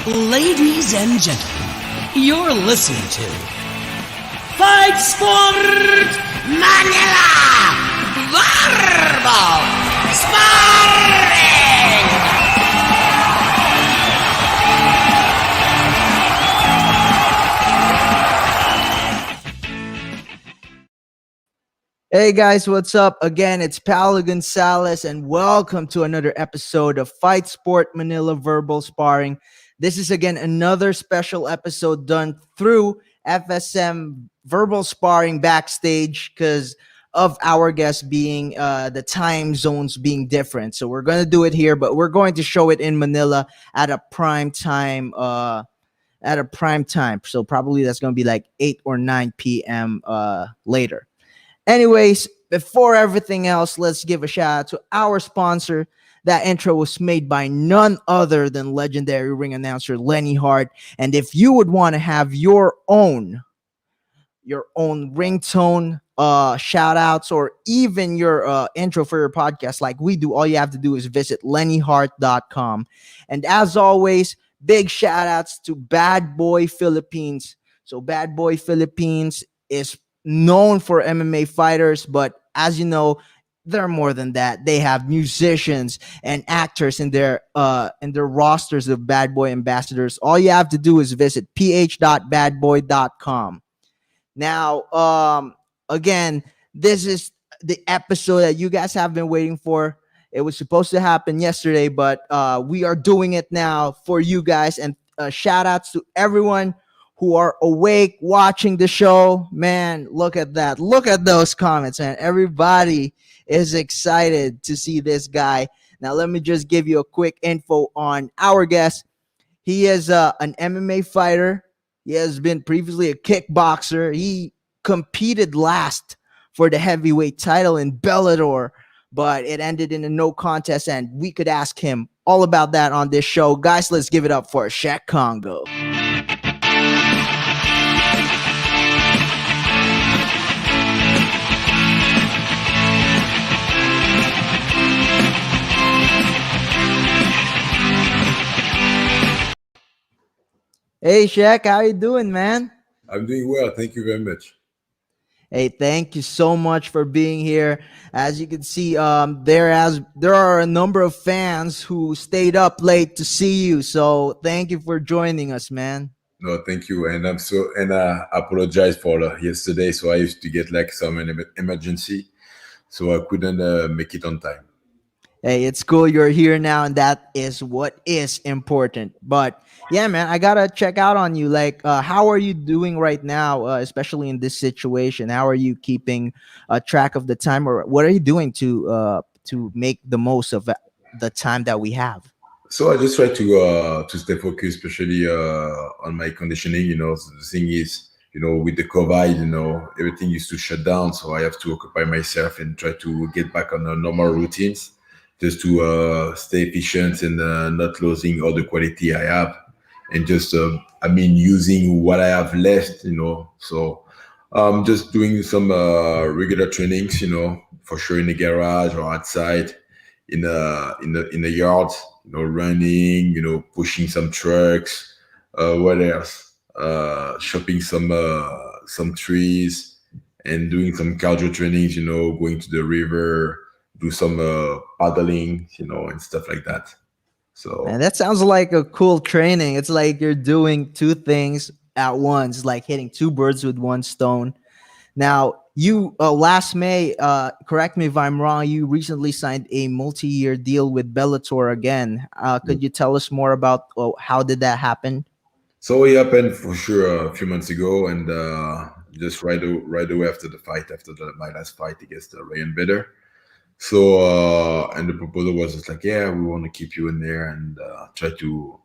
Ladies and gentlemen, you're listening to Fight Sport Manila Verbal Sparring! Hey guys, what's up? Again, it's Paolo Gonzalez, and welcome to another episode of Fight Sport Manila Verbal Sparring. This is again another special episode done through FSM Verbal Sparring Backstage because of our guests being the time zones being different. So we're going to do it here, but we're going to show it in Manila at a prime time. So probably that's going to be like 8 or 9 p.m. Later. Anyways, before everything else, let's give a shout out to our sponsor. That intro was made by none other than legendary ring announcer Lenny Hart. And if you would want to have your own ringtone, shout outs, or even your intro for your podcast like we do, all you have to do is visit lennyhart.com. And as always, big shout outs to Bad Boy Philippines. So Bad Boy Philippines is known for MMA fighters, but as you know, they're more than that. They have musicians and actors in their rosters of Bad Boy ambassadors. All you have to do is visit ph.badboy.com. Now, again, this is the episode that you guys have been waiting for. It was supposed to happen yesterday, but we are doing it now for you guys. And shout outs to everyone who are awake watching the show. Man, look at that. Look at those comments, man. Everybody is excited to see this guy. Now, let me just give you a quick info on our guest. He is an MMA fighter. He has been previously a kickboxer. He competed last for the heavyweight title in Bellator, but it ended in a no contest, and we could ask him all about that on this show. Guys, let's give it up for Cheick Kongo. Hey, Cheick, how you doing, man? I'm doing well. Thank you very much. Hey, thank you so much for being here. As you can see, there are a number of fans who stayed up late to see you. So thank you for joining us, man. No, thank you. And I apologize for yesterday. So I used to get like some emergency, so I couldn't make it on time. Hey, it's cool you're here now, and that is what is important. But yeah, man, I gotta check out on you. Like, how are you doing right now, especially in this situation? How are you keeping track of the time, or what are you doing to make the most of the time that we have? So I just try to stay focused, especially on my conditioning. So the thing is, with the COVID, everything used to shut down. So I have to occupy myself and try to get back on the normal routines, just to stay efficient and not losing all the quality I have, and just using what I have left. So just doing some regular trainings, for sure in the garage or outside, in the yard, running, pushing some trucks, what else? Chopping some trees and doing some cardio trainings, going to the river, do some paddling, and stuff like that. So, And that sounds like a cool training. It's like you're doing two things at once, like hitting two birds with one stone. Now, you last May, correct me if I'm wrong, you recently signed a multi-year deal with Bellator again. Could you tell us more about how did that happen? so it happened for sure a few months ago, and just right away after the fight, my last fight against Ryan Bader. So, and the proposal was just like, yeah, we want to keep you in there and try to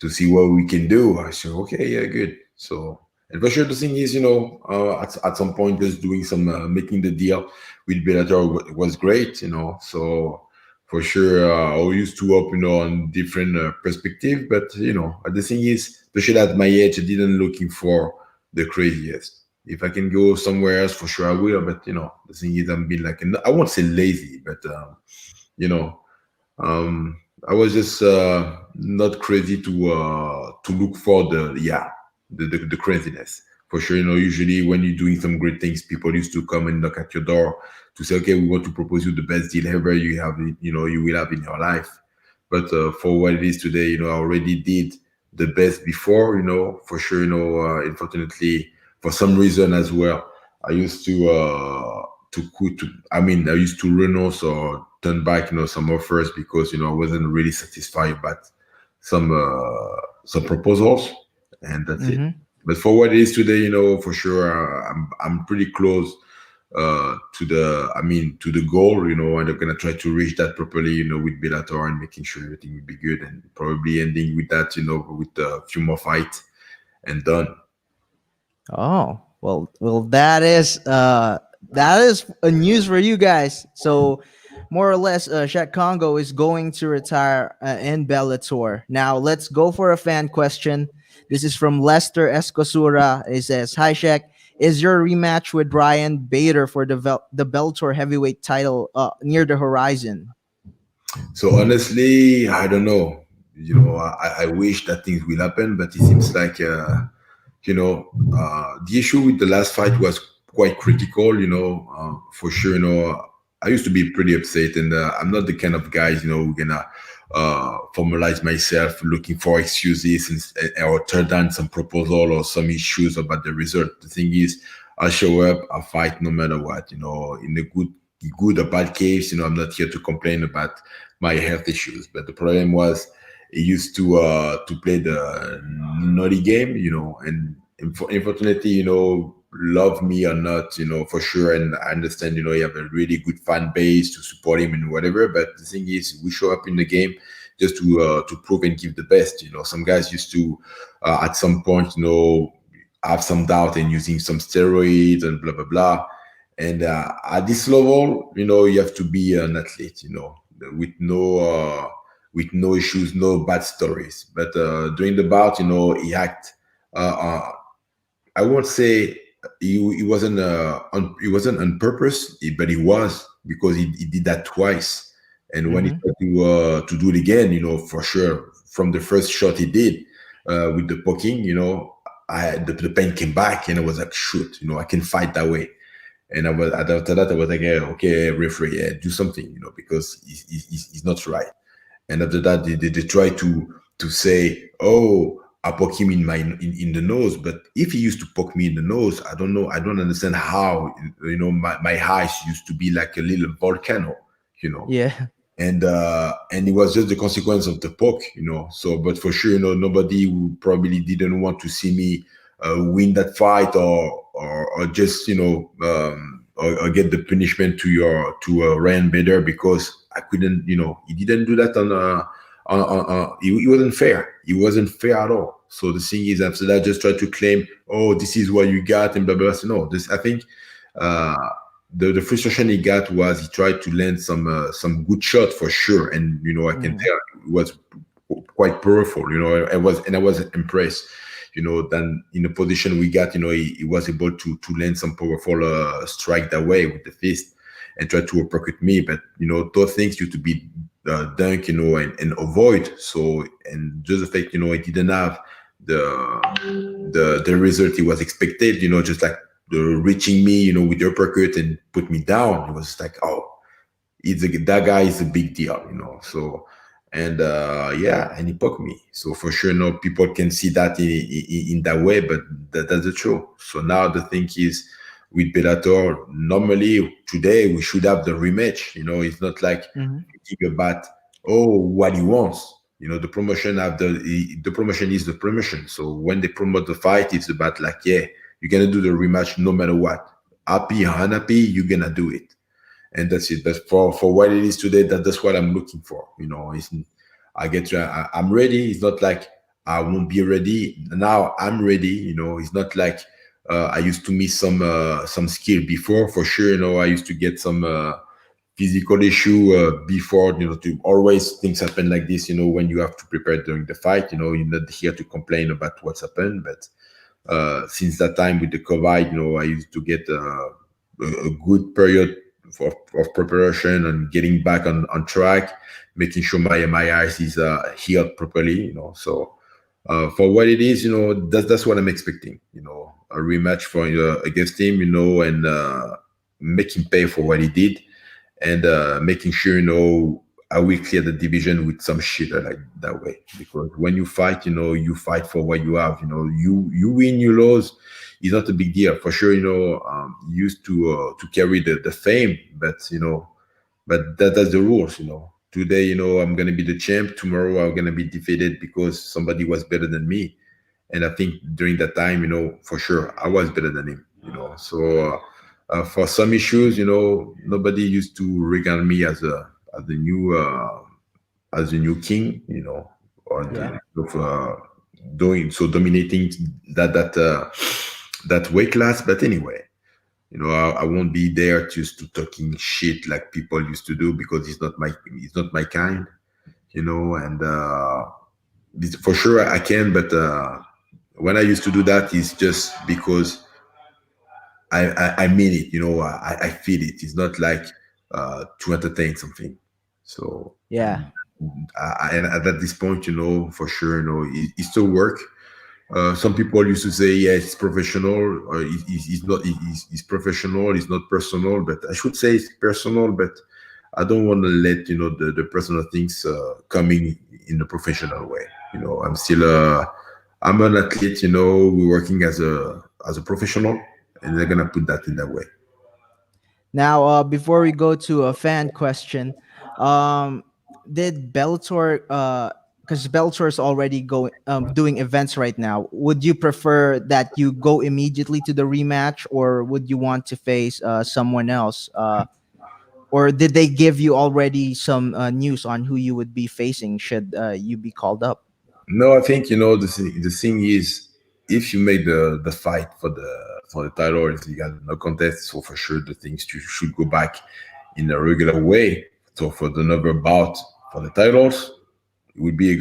see what we can do. I said, okay, yeah, good. So, and for sure, the thing is, at some point, just doing some making the deal with Bellator was great, So, for sure, I used to up, on different perspective, but the thing is, especially at my age, I didn't looking for the craziest. If I can go somewhere else, for sure I will. But the thing is, I'm being like, I won't say lazy, but um, I was just not crazy to look for the craziness. For sure, usually when you're doing some great things, people used to come and knock at your door to say, okay, we want to propose you the best deal ever you will have in your life. But for what it is today, I already did the best before, for sure, unfortunately, for some reason as well, I used to quit. I mean, I used to renounce or turn back, some offers because I wasn't really satisfied about some proposals, and that's it. Mm-hmm. But for what it is today, for sure, I'm pretty close to the goal, and I'm gonna try to reach that properly, with Bellator and making sure everything will be good and probably ending with that, with a few more fights and done. Oh, well, that is a news for you guys. So, more or less, Cheick Kongo is going to retire in Bellator. Now, let's go for a fan question. This is from Lester Escosura. It says, "Hi, Cheick. Is your rematch with Ryan Bader for the Bellator heavyweight title near the horizon?" So honestly, I don't know. I wish that things will happen, but it seems like the issue with the last fight was quite critical. For sure. I used to be pretty upset, and I'm not the kind of guys who gonna formalize myself looking for excuses or turn down some proposal or some issues about the result. The thing is, I show up, I fight no matter what. In a good or bad case, I'm not here to complain about my health issues. But the problem was he used to play the naughty game, and unfortunately, love me or not, for sure. And I understand, you have a really good fan base to support him and whatever. But the thing is, we show up in the game just to prove and give the best. Some guys used to at some point, have some doubt and using some steroids and blah blah blah. And at this level, you have to be an athlete, with no issues, no bad stories. But during the bout, he act. Uh, I won't say he wasn't he wasn't on purpose, but he was because he did that twice. And when he Mm-hmm. tried to do it again, for sure, from the first shot he did with the poking, the pain came back, and I was like, shoot, I can fight that way. And after that I was like, yeah, okay, referee, yeah, do something, because he's not right. And after that, they try to say, "Oh, I poke him in the nose." But if he used to poke me in the nose, I don't know. I don't understand how. My eyes used to be like a little volcano. You know, Yeah. and it was just the consequence of the poke. So, but for sure, nobody who probably didn't want to see me win that fight or just or get the punishment to Ryan Bader because I couldn't. He didn't do that he wasn't fair. He wasn't fair at all. So the thing is, after that, just try to claim, oh, this is what you got and blah blah. So no, this I think. Uh, the frustration he got was he tried to land some good shot for sure, and I can Mm-hmm. tell it was quite powerful. I was impressed. Then in the position we got, he was able to land some powerful strike that way with the fist and try to uppercut me. But those things used to be dunk, and avoid. So and just the fact, he didn't have the result he was expected. Just like the reaching me, with the uppercut and put me down. It was like, oh, that guy is a big deal, So and yeah, and he poked me. So for sure, people can see that in that way, but that's the truth. So now the thing is with Bellator, normally today we should have the rematch. It's not like Mm-hmm. thinking about what he wants. The promotion have the promotion is the promotion. So when they promote the fight, it's about like, yeah, you're gonna do the rematch no matter what. Happy or unhappy, you're gonna do it, and that's it. But for what it is today, that's what I'm looking for. I'm ready. It's not like I won't be ready. Now I'm ready. It's not like I used to miss some skill before. For sure, I used to get some physical issue before. To always things happen like this. When you have to prepare during the fight. You're not here to complain about what's happened, but since that time with the COVID, I used to get a good period of preparation and getting back on track, making sure my eyes is healed properly. So for what it is, that's what I'm expecting. A rematch for against him, and make him pay for what he did, and making sure I will clear the division with some shit like that way. Because when you fight, you fight for what you have. You win, you lose. It's not a big deal for sure. Used to carry the fame, but that's the rules. Today, I'm gonna be the champ. Tomorrow, I'm gonna be defeated because somebody was better than me. And I think during that time, for sure, I was better than him. So for some issues, nobody used to regard me as the new as the new king, or Yeah. of doing so dominating that weight class. But anyway, I won't be there just to talking shit like people used to do because it's not my kind, and for sure I can, but when I used to do that, it's just because I mean it, I feel it. It's not like to entertain something. So, Yeah. and at this point, for sure, it still work. Some people used to say, yeah, it's professional, or it's not. It's professional. It's not personal. But I should say it's personal. But I don't want to let the personal things coming in the professional way. I'm an athlete. We're working as a professional, and they're gonna put that in that way. Now, before we go to a fan question, um, did Bellator, because Bellator is already doing events right now, would you prefer that you go immediately to the rematch, or would you want to face someone else? Or did they give you already some news on who you would be facing should you be called up? No, I think the thing is, if you make the fight for the title, if you got no contest, so for sure the things should go back in a regular way. So for the another bout for the titles, it will be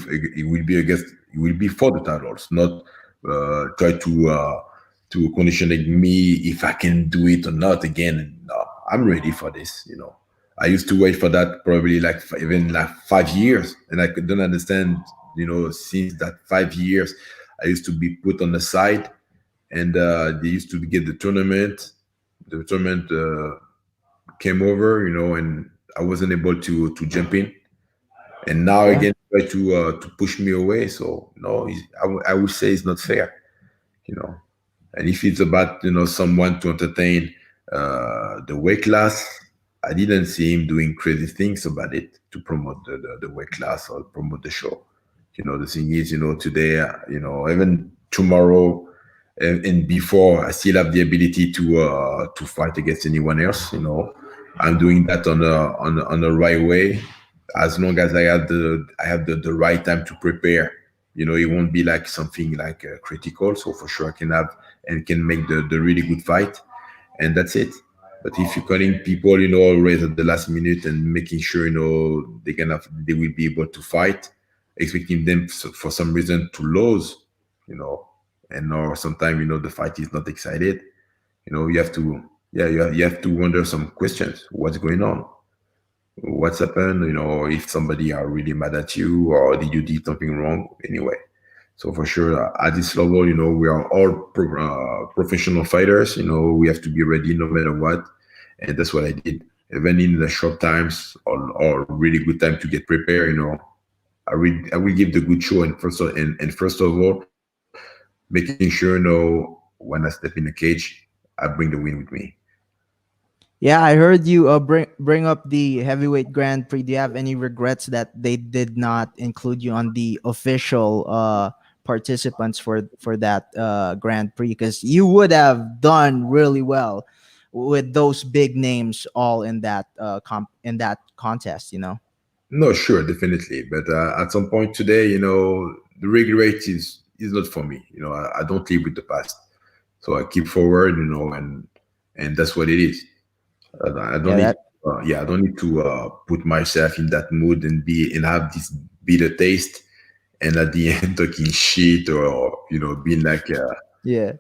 for the titles, not try to conditioning me if I can do it or not again. No, I'm ready for this. I used to wait for that probably like even like 5 years, and I don't understand. Since that 5 years, I used to be put on the side, and they used to get the tournament. The tournament came over, and I wasn't able to jump in, and now Yeah. again try to push me away. So no, I would say it's not fair, you know. And if it's about someone to entertain the weight class, I didn't see him doing crazy things about it to promote the weight class or promote the show. The thing is, today, even tomorrow and before, I still have the ability to fight against anyone else. I'm doing that on the right way, as long as I have the right time to prepare. It won't be like something like critical. So for sure, I can have and can make the really good fight, and that's it. But if you're calling people, always at the last minute and making sure they will be able to fight, expecting them for some reason to lose, you know, and or sometimes the fight is not excited. You have to, yeah, you have to wonder some questions. What's going on? What's happened? If somebody are really mad at you, or did you did something wrong anyway. So for sure, at this level, we are all professional fighters. We have to be ready no matter what, and that's what I did. Even in the short times or really good time to get prepared, I will give the good show. And first of all, making sure when I step in the cage, I bring the win with me. Yeah, I heard you bring up the heavyweight Grand Prix. Do you have any regrets that they did not include you on the official participants for that Grand Prix? Because you would have done really well with those big names all in that in that contest. No, sure, definitely. But at some point today, the regret is not for me. I don't live with the past, so I keep forward. And that's what it is. I don't Yeah, need, that yeah, I don't need to put myself in that mood and have this bitter taste, and at the end talking shit or being like yeah.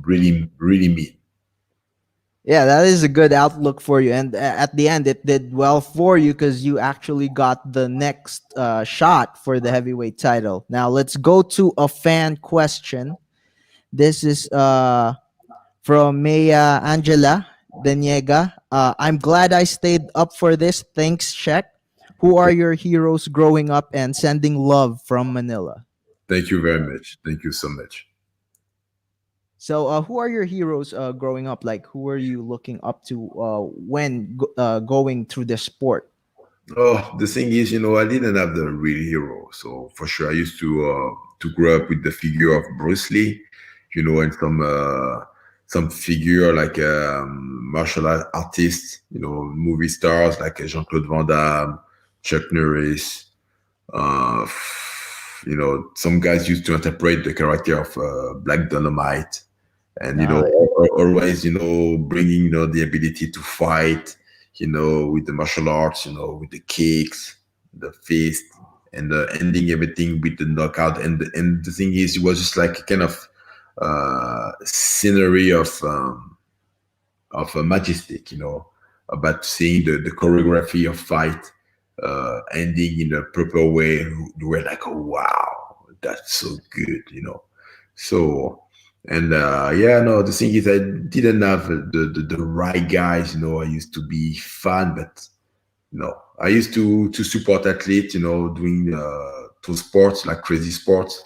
really really mean. Yeah, that is a good outlook for you. And at the end, it did well for you because you actually got the next shot for the heavyweight title. Now, let's go to a fan question. This is from Maya Angela Deniega. I'm glad I stayed up for this. Thanks, Cheick. Who are your heroes growing up, and sending love from Manila? Thank you very much. Thank you so much. So, who are your heroes growing up? Like, who are you looking up to when going through the sport? Oh, the thing is, I didn't have the real hero. So for sure, I used to grow up with the figure of Bruce Lee, and some figure like martial artists, movie stars like Jean-Claude Van Damme, Chuck Norris. Some guys used to interpret the character of Black Dynamite, and Ah, always bringing the ability to fight, with the martial arts, with the kicks, the fist, and ending everything with the knockout. And the thing is, it was just like a kind of scenery of a majestic, about seeing the choreography of fight ending in a proper way. You were like, oh wow, that's so good, So, and yeah, no, the thing is, I didn't have the right guys. I used to be fan, but no, I used to support athletes. Doing two sports like crazy sports,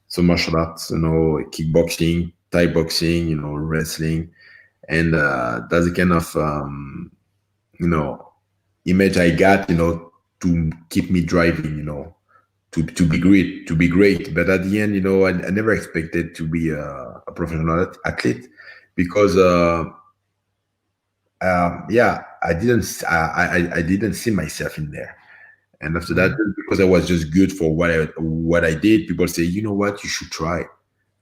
so martial arts. Kickboxing, Thai boxing. Wrestling, and that's the kind of you know image I got. To keep me driving. To be great, to be great. But at the end, I never expected to be a professional athlete because, yeah, I didn't see myself in there. And after that, mhm. because I was just good for what I did, people say, you know what, you should try.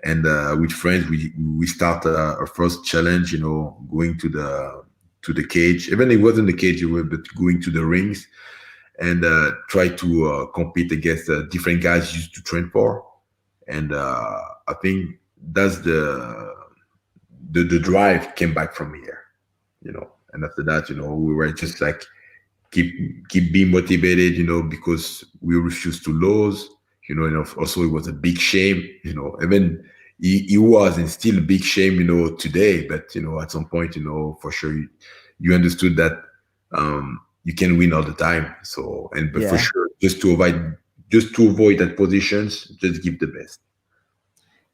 And with friends, we start our first challenge. Going to the cage. Even it wasn't the cage, but going to the rings and try to compete against different guys used to train for. And I think that's the drive came back from here. And after that, we were just like keep being motivated, because we refused to lose. And also it was a big shame. Even he was and still a big shame, today. But at some point, for sure, you understood that you can win all the time. So, and but for Yeah. sure, just to avoid that positions, just give the best.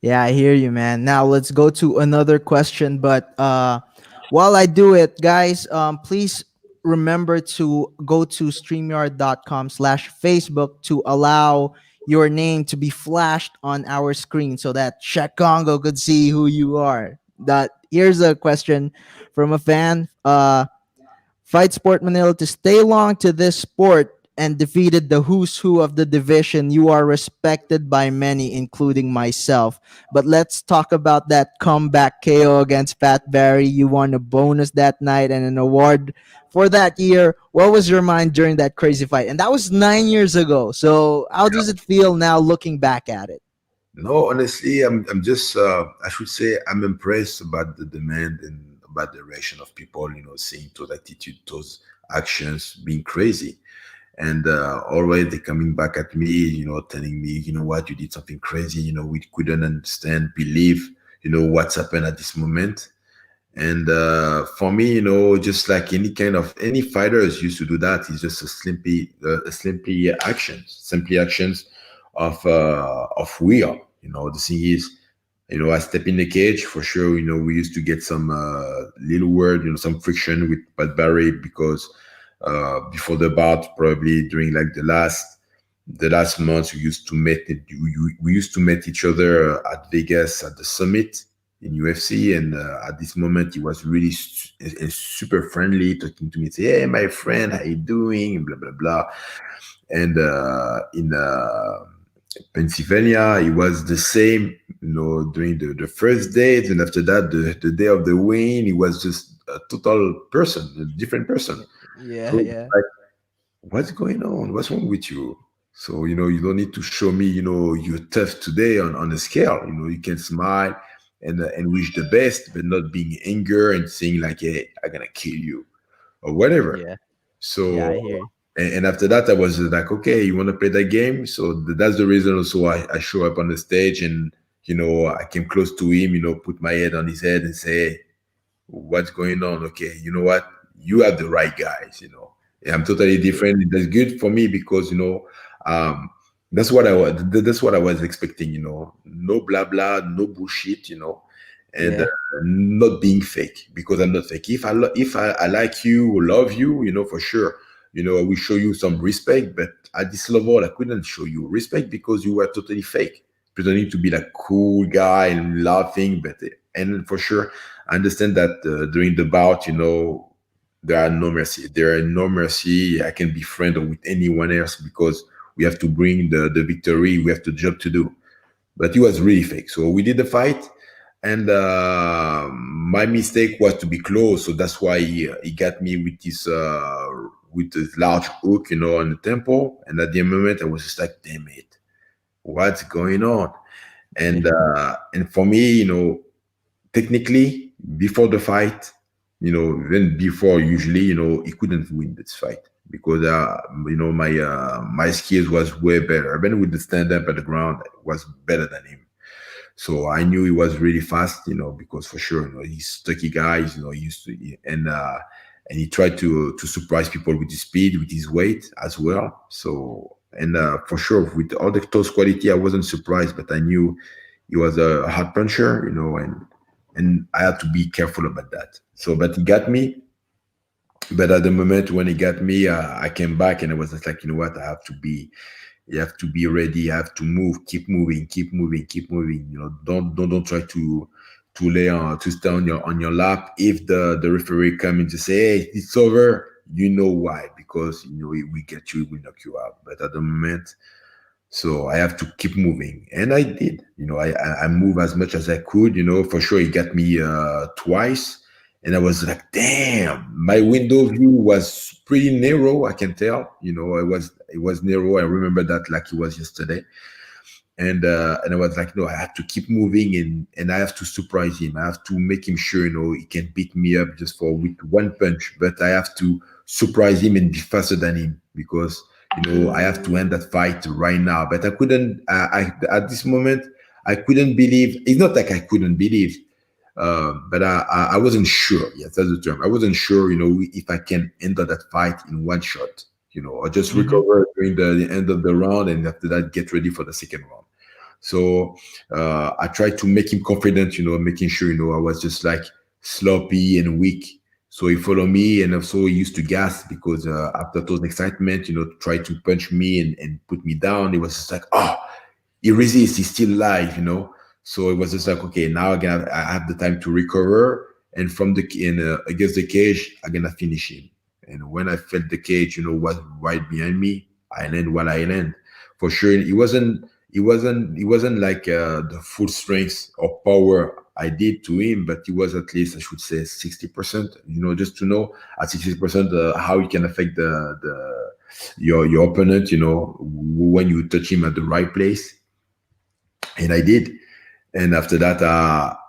Yeah, I hear you, man. Now let's go to another question. But while I do it, guys, please remember to go to streamyard.com/Facebook to allow your name to be flashed on our screen so that Cheick Kongo could see who you are. That here's a question from a fan. Fight Sport Manila to stay long to this sport and defeated the who's who of the division. You are respected by many, including myself. But let's talk about that comeback KO against Pat Barry. You won a bonus that night and an award for that year. What was your mind during that crazy fight? And that was 9 years ago. So how does it feel now looking back at it? No, honestly, I'm just I should say I'm impressed about the demand and about the reaction of people, seeing those attitude, those actions being crazy. And always they coming back at me, telling me, what, you did something crazy, we couldn't understand, believe, what's happened at this moment. And for me, just like any fighters used to do that, it's just simply actions of will. The thing is, I step in the cage for sure. We used to get some little word, some friction with Pat Barry because before the bout, probably during like the last months, we used to meet each other at Vegas at the summit in UFC, and at this moment, he was really super friendly, talking to me, say, "Hey, my friend, how you doing?" Blah blah blah. And in Pennsylvania, it was the same, during the first date, and after that, the day of the win, he was just a total person, a different person. Yeah, So, yeah. like, what's going on? What's wrong with you? So, you don't need to show me, you're tough today on the scale. You can smile. and wish the best, but not being anger and saying like, "Hey, I'm gonna kill you" or whatever. Yeah. Yeah, So I hear you. and after that, I was like, okay, you want to play that game? So that's the reason also I show up on the stage and I came close to him, put my head on his head and say, hey, what's going on? Okay, you know what? You have the right guys. Yeah, I'm totally Yeah. different. That's good for me because um, that's what I was expecting. No blah blah, no bullshit. And Yeah. not being fake because I'm not fake. If I like you, love you, for sure. I will show you some respect, but at this level, I couldn't show you respect because you were totally fake, pretending to be like cool guy and laughing. And for sure, I understand that during the bout, there are no mercy. There are no mercy. I can be friend with anyone else because we have to bring the victory. We have the job to do. But he was really fake. So we did the fight, and my mistake was to be close. So that's why he got me with this large hook, on the temple. And at the moment, I was just like, damn it, what's going on? And for me, technically, before the fight, even before usually, he couldn't win this fight because my skills was way better. Even with the stand up at the ground, was better than him. So I knew he was really fast, because for sure, he's stocky guys, he used to, and he tried to surprise people with his speed, with his weight as well. So and for sure, with all the toes quality, I wasn't surprised, but I knew he was a hard puncher, and I had to be careful about that. So, but he got me. But at the moment when he got me, I came back and I was just like, you know what, you have to be ready. You have to move, keep moving, keep moving, keep moving. Don't try to stay on your lap. If the referee come in to say, hey, it's over, you know why? Because we get you, we knock you out. But at the moment, so I have to keep moving, and I did. I move as much as I could. For sure, he got me twice, and I was like, "Damn!" My window view was pretty narrow. I can tell. It was narrow. I remember that like it was yesterday, and I was like, "No, I have to keep moving, and I have to surprise him. I have to make him sure he can beat me up just for with one punch, but I have to surprise him and be faster than him because." I have to end that fight right now. But I couldn't. I at this moment I couldn't believe. It's not like I couldn't believe, but I wasn't sure. Yes, that's the term. I wasn't sure. If I can end that fight in one shot. Or just Hmm. recover during the end of the round, and after that get ready for the second round. So I tried to make him confident, making sure, I was just like sloppy and weak. So he followed me, and also he used to gas because after those excitement, try to punch me and put me down. It was just like, oh, he resists, he's still alive. So it was just like, okay, now I have the time to recover, and from against the cage, I'm gonna finish him. And when I felt the cage, was right behind me, I land while I land. For sure, it wasn't like the full strength or power I did to him, but it was at least I should say 60%. Just to know at 60% how it can affect your opponent. When you touch him at the right place, and I did. And after that,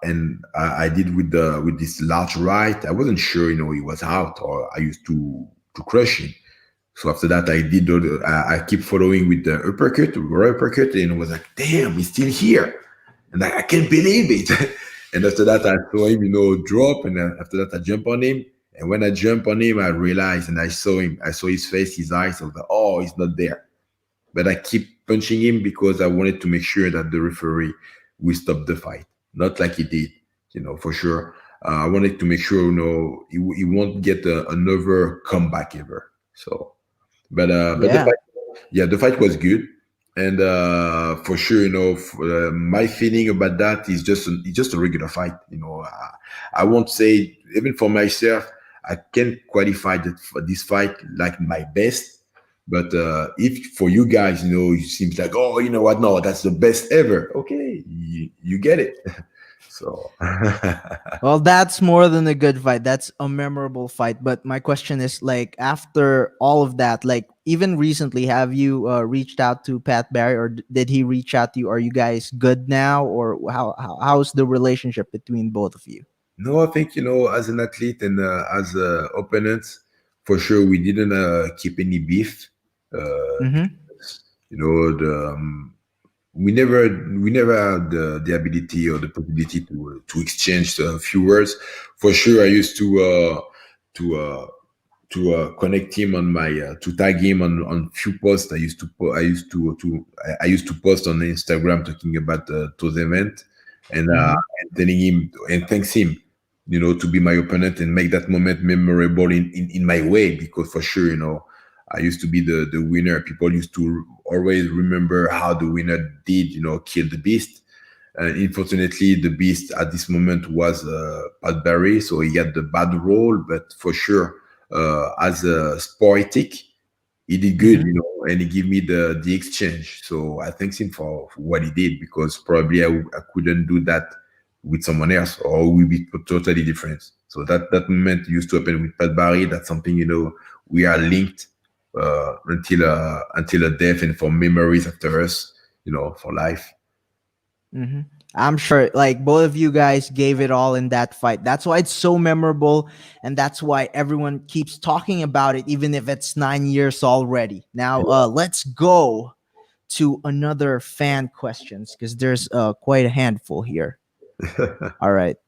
and I did with this large right. I wasn't sure, he was out, or I used to crush him. So after that, I did. I keep following with the raw uppercut, and it was like, damn, he's still here, and I can't believe it. And after that, I saw him, drop, and then after that, I jump on him. And when I jump on him, I realized, and I saw him. I saw his face, his eyes. I was like, oh, he's not there. But I keep punching him because I wanted to make sure that the referee will stop the fight, not like he did, for sure. I wanted to make sure, he won't get another comeback ever. So. But the Yeah. fight, yeah, the fight was good, and for sure, my feeling about that is it's just a regular fight. I won't say even for myself, I can't qualify that for this fight like my best. But if for you guys, it seems like, oh, you know what? No, that's the best ever. Okay, you get it. So Well, that's more than a good fight. That's a memorable fight. But my question is, like, after all of that, like, even recently, have you reached out to Pat Barry, or did he reach out to you? Are you guys good now, or how's the relationship between both of you? no, I think as an athlete and as opponents, for sure we didn't keep any beef. Mm-hmm. You know, we never had the ability or the possibility to exchange a few words. For sure, I used to connect him on my to tag him on few posts. I used to post on Instagram talking about those event Mm-hmm. and telling him and thanks him, to be my opponent and make that moment memorable in my way, because for sure, I used to be the winner. People used to always remember how the winner did, kill the beast. Unfortunately, the beast at this moment was Pat Barry, so he had the bad role. But for sure, as a sportic, he did good, Mm-hmm. and he gave me the exchange. So I thank him for what he did, because probably I couldn't do that with someone else, or we'd be totally different. So that moment used to happen with Pat Barry. That's something, we are linked until a death, and for memories after us, for life. Mm-hmm. I'm sure like both of you guys gave it all in that fight. That's why it's so memorable, and that's why everyone keeps talking about it, even if it's 9 years already. Now, let's go to another fan questions because there's quite a handful here. All right.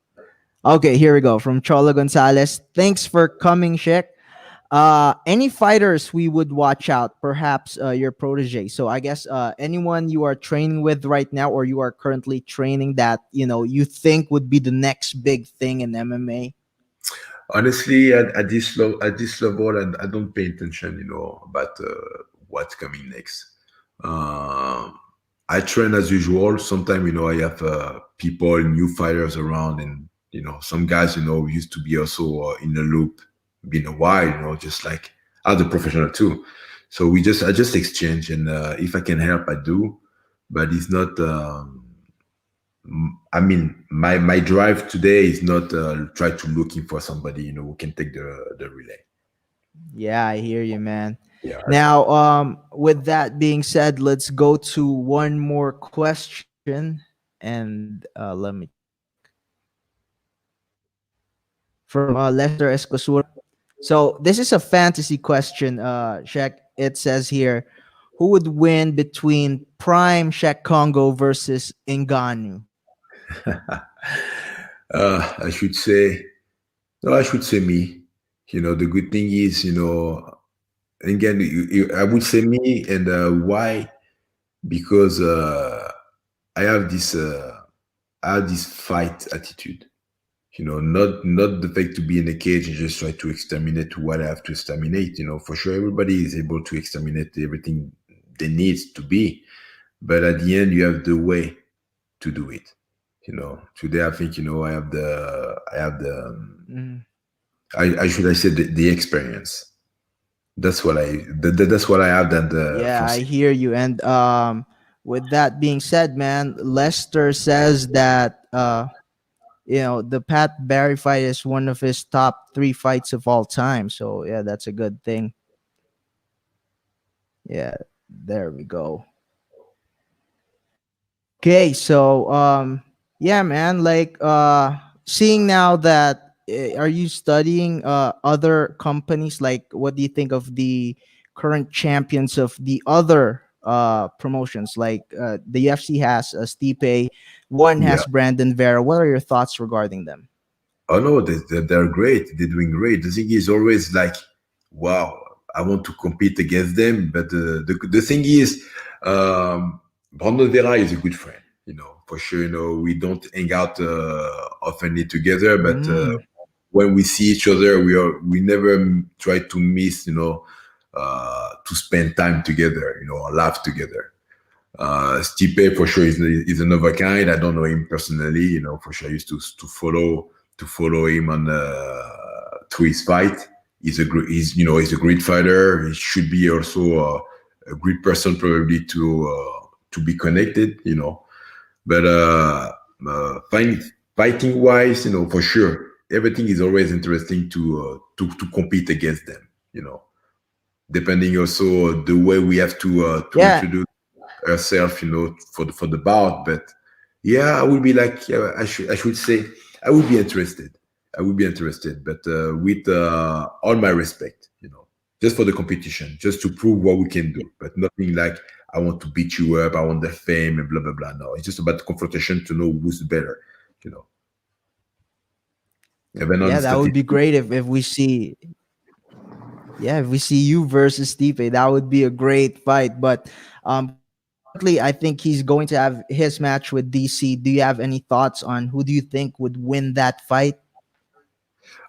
Okay, here we go from Chola Gonzalez. Thanks for coming, Sheik. Any fighters we would watch out, perhaps your protege. So I guess anyone you are training with right now, or you are currently training, that you think would be the next big thing in MMA. Honestly, at this level, and I don't pay attention, about what's coming next. Um, I train as usual. Sometimes, I have people, new fighters around, and some guys, used to be also in the loop, been a while, just like other professional too. So I just exchange, and if I can help, I do. But it's not. I mean, my drive today is not try to looking for somebody who can take the relay. Yeah, I hear you, man. Yeah. Now, with that being said, let's go to one more question, and let me check from Lester Escosura. So this is a fantasy question. Shaq. It says here, who would win between Prime Cheick Kongo versus Ngannou? I should say no. I should say me. The good thing is, again, I would say me, and why? Because I have this fight attitude. Not the fact to be in a cage and just try to exterminate what I have to exterminate. For sure, everybody is able to exterminate everything they need to be, but at the end, you have the way to do it. Today I think Mhm. I should I say the experience. That's what I have than the Yeah, for. I hear you. And with that being said, man, Lester says that the Pat Barry fight is one of his top three fights of all time. So yeah, that's a good thing. Yeah, there we go. Okay, so yeah, man, like seeing now that are you studying other companies? Like, what do you think of the current champions of the other promotions? Like the UFC has Stipe, one Yeah. has Brandon Vera. What are your thoughts regarding them? Oh no, they're great. They're doing great. The thing is always like, wow, I want to compete against them. But the thing is, Brandon Vera is a good friend. For sure. We don't hang out oftenly together, but Mm, when we see each other, we never try to miss, to spend time together, or laugh together. Stipe for sure is another kind. I don't know him personally, for sure. I used to follow him on to his fight. He's a great fighter. He should be also a great person probably to be connected, But Fighting wise, for sure, everything is always interesting to compete against them. Depending also the way we have to Yeah, introduce ourselves, for the bout. But yeah, I would be like, yeah, I should say I would be interested. I would be interested, but with all my respect, just for the competition, just to prove what we can do, but nothing like I want to beat you up, I want the fame and blah blah blah. No, it's just about the confrontation to know who's better, you know. Even on yeah, the that would be statistics. great if we see, yeah, if we see you versus Stipe, that would be a great fight. But currently, I think he's going to have his match with DC. Do you have any thoughts on who do you think would win that fight?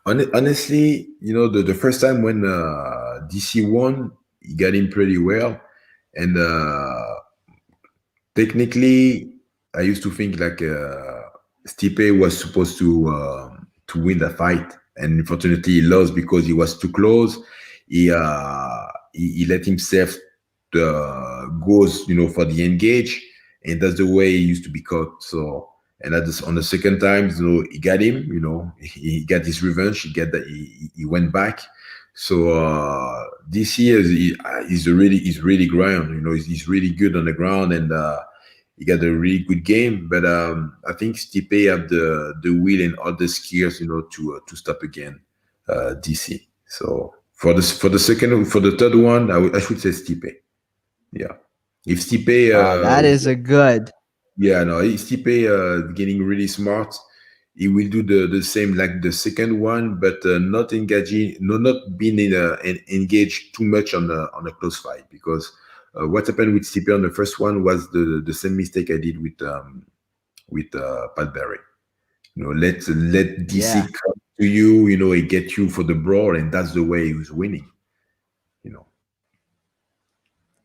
Honestly, the first time when DC won, he got in pretty well, and technically, I used to think like Stipe was supposed to win the fight, and unfortunately, he lost because he was too close. He let himself goes for the engage, and that's the way he used to be caught. So, and on the second time, he got him. He got his revenge. He went back. So this year he's really ground. He's really good on the ground, and he got a really good game. But I think Stipe have the will and all the skills, to stop again DC. So for the third one, I should say Stipe. Yeah, if Stipe, That is a good. yeah, no, if Stipe getting really smart, he will do the same like the second one, but not engaging, no, not being engaged too much on a close fight because what happened with Stipe on the first one was the same mistake I did with Pat Barry. Let DC Yeah. come to you, and get you for the brawl, and that's the way he was winning. You know.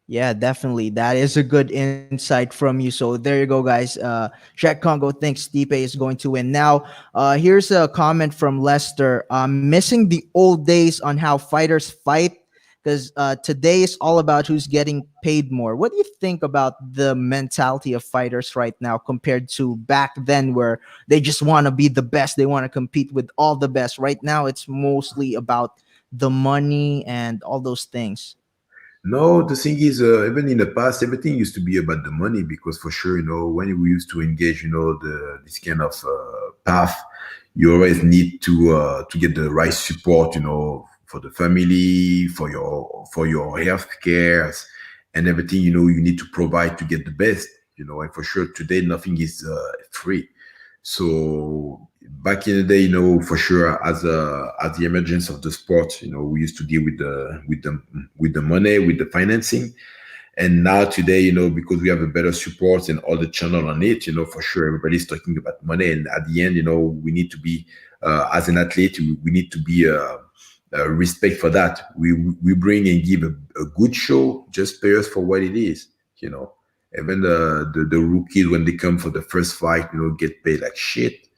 Yeah, definitely. That is a good insight from you. So there you go, guys. Cheick Kongo thinks Stipe is going to win. Now, here's a comment from Lester. Missing the old days on how fighters fight because today is all about who's getting paid more. What do you think about the mentality of fighters right now compared to back then, where they just want to be the best? They want to compete with all the best. Right now, it's mostly about the money and all those things. No, the thing is, even in the past, everything used to be about the money because for sure, when we used to engage, this kind of path, you always need to get the right support, for the family, for your health cares and everything, you need to provide to get the best, and for sure today nothing is free. So back in the day, for sure, as the emergence of the sport, we used to deal with the money, with the financing. And now today, because we have a better support and all the channel on it, for sure everybody's talking about money. And at the end, we need to be as an athlete, we need to be respect for that. We bring and give a good show, just pay us for what it is, you know. Even the rookies when they come for the first fight, get paid like shit,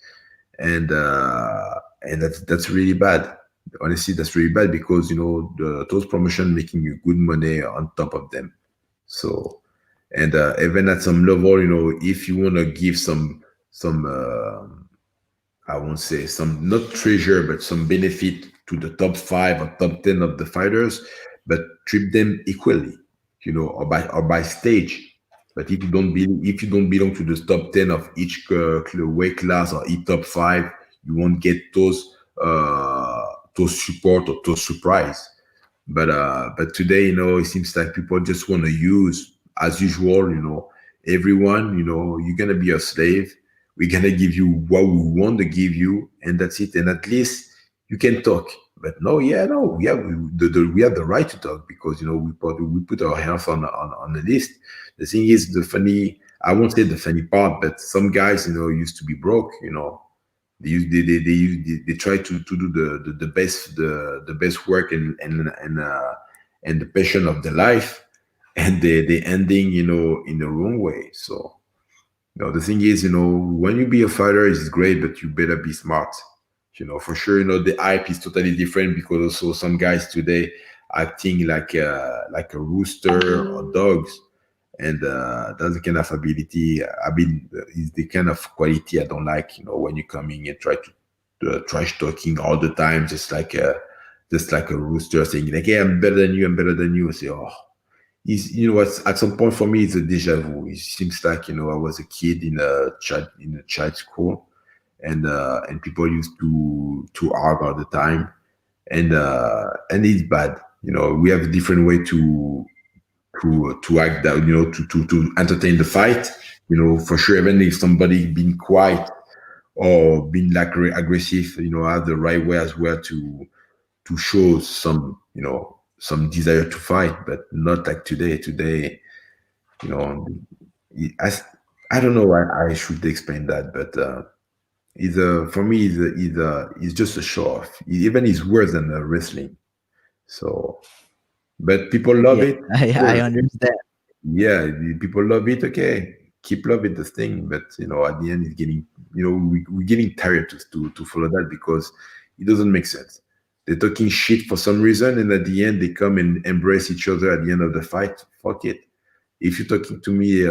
and that's really bad. Honestly, that's really bad because those promotion making you good money on top of them. So, and even at some level, if you want to give some I won't say some, not treasure, but some benefit to the top five or top 10 of the fighters, but treat them equally, or by stage. But if you don't belong to the top 10 of each weight class or each top five, you won't get those support or those surprise. But today, it seems like people just want to use, as usual, everyone, you're gonna be a slave. We're gonna give you what we want to give you, and that's it. And at least you can talk. But no, yeah, no, we have the right to talk because we put our health on the list. The thing is, I won't say the funny part, but some guys, used to be broke, they try to do the best work and the passion of their life, and they ending in the wrong way. So the thing is, when you be a fighter, it's great, but you better be smart. For sure, the hype is totally different because also some guys today acting like a rooster or dogs. And that's the kind of ability. I mean, is the kind of quality I don't like. When you coming and try to trash talking all the time, just like a rooster saying like, "Hey, I'm better than you. I'm better than you." I say, "Oh, what? At some point for me, it's a deja vu. It seems like I was a kid in a child school, and people used to argue all the time, and it's bad. We have a different way to act that to entertain the fight. For sure, even if somebody been quiet or been like aggressive, have the right way as well to show some desire to fight, but not like today. Today, you know, I, I don't know. I should explain that, but for me, it's just a show off. Even it's worse than wrestling. So, but people love Yeah, it. I Sure. understand. Yeah, the people love it. Okay, keep loving the thing, but at the end, it's getting we're getting tired to follow that because it doesn't make sense. They're talking shit for some reason, and at the end, they come and embrace each other at the end of the fight. Fuck it. If you're talking to me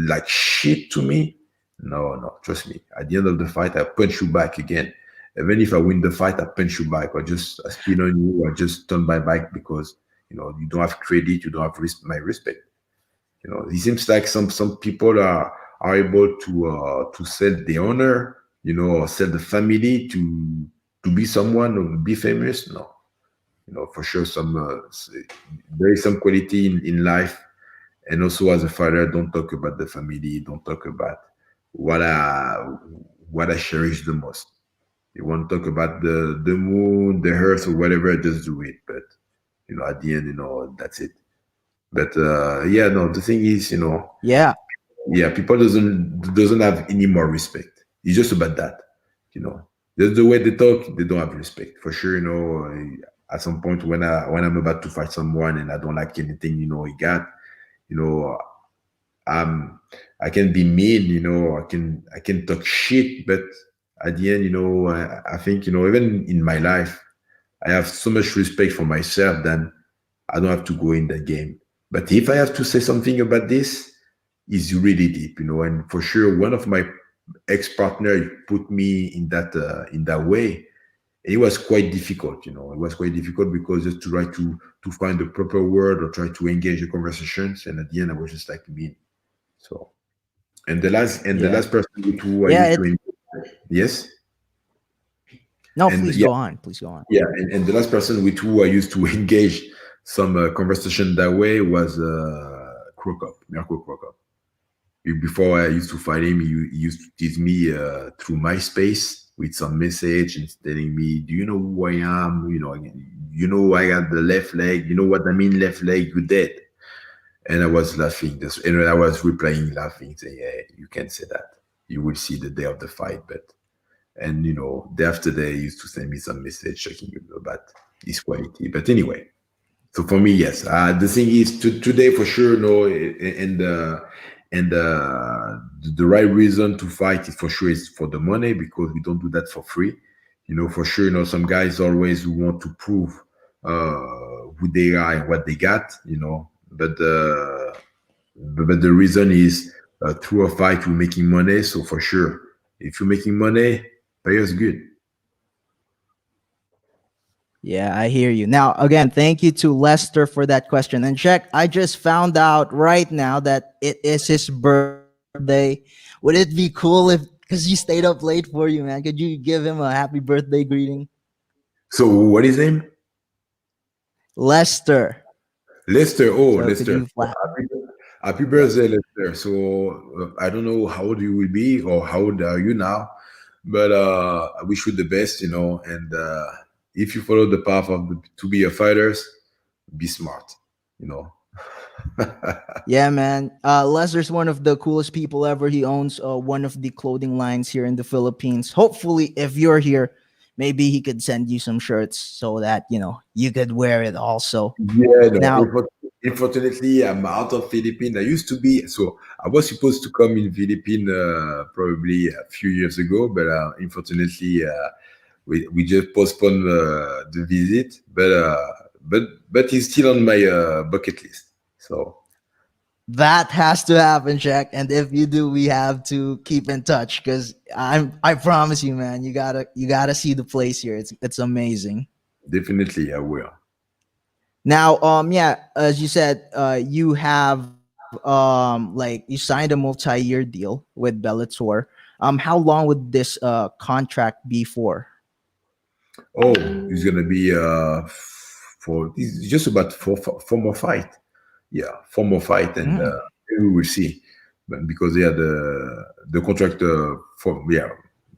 like shit to me, no, no, trust me. At the end of the fight, I punch you back again. Even if I win the fight, I punch you back, or just I spin on you, or just turn my back because you don't have credit, you don't have my respect. It seems like some people are able to sell the honor, or sell the family to be someone or be famous. No, for sure, there is some quality in life, and also as a father, don't talk about the family, don't talk about what I what I cherish the most. You want to talk about the moon, the earth, or whatever, just do it. But at the end, that's it. But yeah, no, the thing is, Yeah, yeah, people doesn't have any more respect. It's just about that, you know. Just the way they talk, they don't have respect for sure. At some point when I'm about to fight someone and I don't like anything, he got, you know, um, I can be mean, I can talk shit, but at the end, I think, even in my life, I have so much respect for myself that I don't have to go in the game. But if I have to say something about this, is really deep, and for sure, one of my ex-partner put me in that way. It was quite difficult, It was quite difficult because just to try to find the proper word or try to engage the conversations, and at the end, I was just like me. So, and the yeah, last person with who I yeah. used It to engage, yes, no, and please yeah, go on. Please go on. yeah, and the last person with who I used to engage some conversation that way was Krokop, Mirko Krokop. Before I used to fight him, he used to tease me through MySpace with some message and telling me, "Do you know who I am? I got the left leg. You know what I mean? Left leg, you dead." And I was laughing. And I was replying, laughing, saying, "Yeah, you can't say that. You will see the day of the fight." But and day after day, he used to send me some message checking about his quality. But anyway, so for me, yes. The thing is, today for sure, no, and the right reason to fight is for sure is for the money because we don't do that for free. For sure, some guys always want to prove who they are and what they got. But the reason is through a fight we're making money. So for sure, if you're making money, pay us good. Yeah, I hear you. Now, again, thank you to Lester for that question. And check, I just found out right now that it is his birthday. Would it be cool if, because he stayed up late for you, man? Could you give him a happy birthday greeting? So what is his name? Lester. Lester. Oh, So could Lester. you flat? Happy Yes. birthday, Lester. So I don't know how old you will be or how old are you now, but I wish you the best, and if you follow the path to be a fighters, be smart, you know. Yeah, man. Lester's one of the coolest people ever. He owns one of the clothing lines here in the Philippines. Hopefully, if you're here, maybe he could send you some shirts so that you could wear it also. Yeah, no. Now, Unfortunately, I'm out of Philippines. I used to be, so I was supposed to come in Philippines probably a few years ago, but unfortunately, we just postponed the visit. But it's still on my bucket list. So That has to happen, Cheick. And if you do, we have to keep in touch because I promise you, man, you gotta see the place here. It's amazing. Definitely, I will. Now, yeah, as you said, you have like you signed a multi-year deal with Bellator. How long would this contract be for? Oh, it's gonna be for it's just about four more fight. Yeah, four more fight, and Mm. we will see. But because yeah, the contract for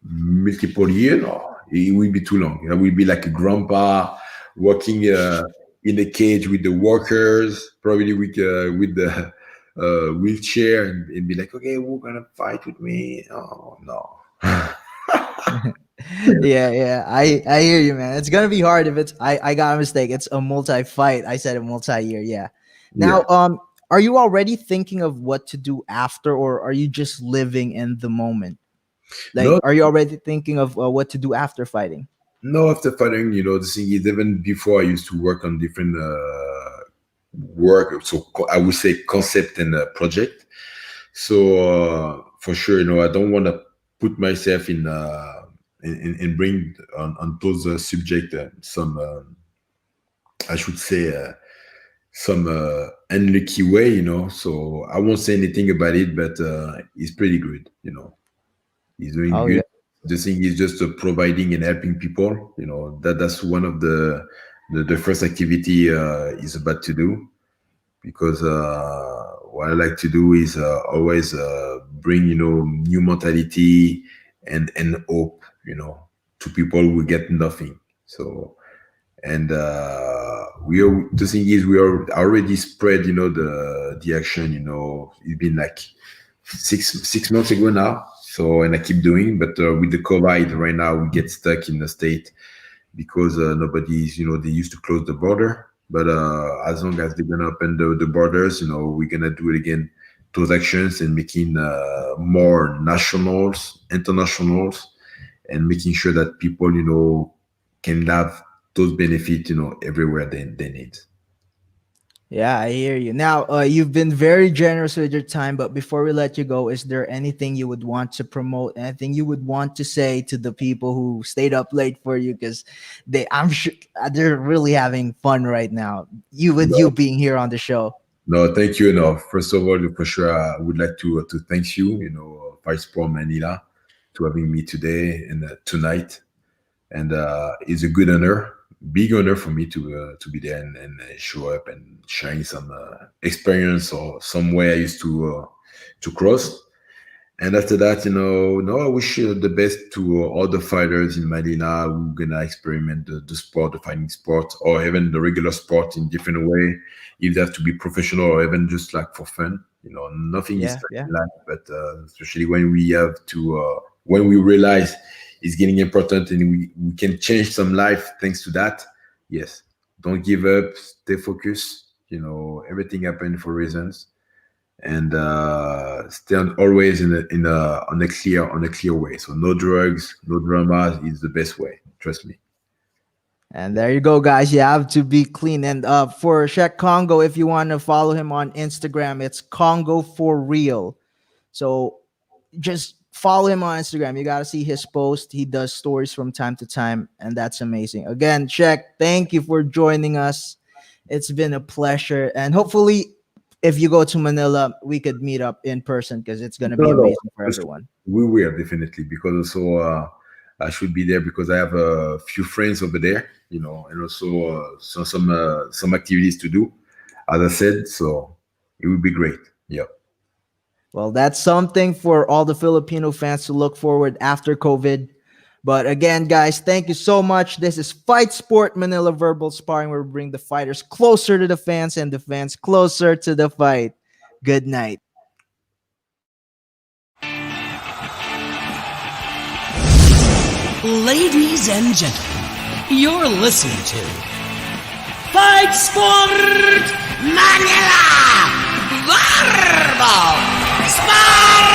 multiple years, no, it will be too long. I will be like a grandpa working in a cage with the workers, probably with the wheelchair, and be like, okay, we're gonna fight with me. Oh no. Yeah, I hear you, man. It's gonna be hard if it's I got a mistake. It's a multi-fight. I said a multi-year. Yeah. Yeah. Now, are you already thinking of what to do after, or are you just living in the moment? Like, No, are you already thinking of what to do after fighting? no, after fighting, the thing is, even before I used to work on different work, so I would say concept and project. So for sure, I don't want to put myself in bring on those subject some I should say some unlucky way, So I won't say anything about it, but it's pretty good. He's doing Oh good. yeah. The thing is just providing and helping people. That's one of the first activity is about to do because what I like to do is always bring new mentality and hope to people who get nothing. So and the thing is we are already spread the action. It's been like 6 months ago now, so and I keep doing, but with the COVID right now we get stuck in the state because nobody's they used to close the border, but as long as they're gonna open the borders, we're gonna do it again, those actions, and making more nationals, internationals, and making sure that people can have those benefits everywhere they need. Yeah, I hear you. Now, you've been very generous with your time, but before we let you go, is there anything you would want to promote? Anything you would want to say to the people who stayed up late for you? Because I'm sure they're really having fun right now. You No, being here on the show. no, thank you. No, first of all, for sure, I would like to thank you, Vice Pro Manila, to having me today and tonight, and it's a good honor, big honor for me to be there and show up and sharing some experience or some way I used to cross. And after that, no, I wish the best to all the fighters in Manila who gonna experiment the sport, the fighting sport, or even the regular sport in different way. If they have to be professional or even just like for fun, nothing is Yeah, fair yeah. in life. But especially when we have to, when we realize it's getting important and we can change some life thanks to that. Yes, don't give up, stay focused. Everything happened for reasons, and stay always on a clear way. So no drugs, no drama is the best way. Trust me. And there you go, guys. You have to be clean. And for Cheick Kongo, if you want to follow him on Instagram, it's Congo for real. So just follow him on Instagram. You got to see his post. He does stories from time to time, and that's amazing. Again, Cheick, thank you for joining us. It's been a pleasure. And hopefully, if you go to Manila, we could meet up in person because it's going to be No, no, amazing for everyone. we will definitely, because also I should be there because I have a few friends over there, and also some activities to do, as I said. So it would be great. Yeah. Well, that's something for all the Filipino fans to look forward after COVID. But again, guys, thank you so much. This is Fight Sport Manila Verbal Sparring, where we bring the fighters closer to the fans and the fans closer to the fight. Good night. Ladies and gentlemen, you're listening to Fight Sport Manila Verbal Sparring!